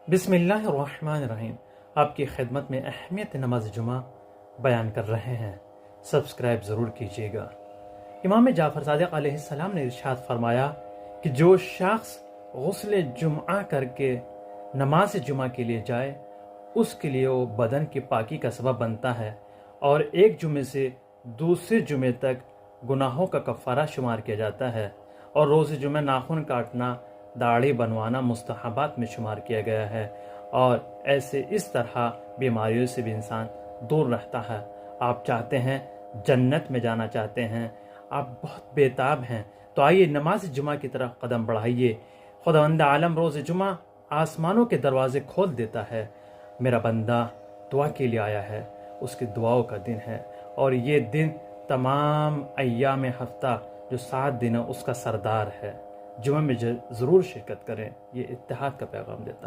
बिस्मिल्लाहिर्रहमानिर्रहीम। आपकी खिदमत में अहमियत नमाज जुमा बयान कर रहे हैं। सब्सक्राइब ज़रूर कीजिएगा। इमाम जाफ़र सादिक़ अलैहिस्सलाम ने इरशाद फरमाया कि जो शख्स गुस्ल जुमा करके नमाज जुमा के लिए जाए उसके लिए वो बदन की पाकी का सबब बनता है और एक जुमे से दूसरे जुमे तक गुनाहों का कफ़ारा शुमार किया जाता है और रोज़ जुमे नाखून काटना, दाढ़ी बनवाना मुस्तहबात में शुमार किया गया है और ऐसे इस तरह बीमारियों से भी इंसान दूर रहता है। आप चाहते हैं जन्नत में जाना चाहते हैं, आप बहुत बेताब हैं, तो आइए नमाज जुमा की तरफ कदम बढ़ाइए। खुदावंद आलम रोज़ जुमा आसमानों के दरवाजे खोल देता है। मेरा बंदा दुआ के लिए आया है, उसकी दुआओं का दिन है और ये दिन तमाम अय्याम हफ्ता जो 7 दिन है उसका सरदार है। जुमा में ज़रूर शिरकत करें, ये इत्तेहाद का पैगाम देता है।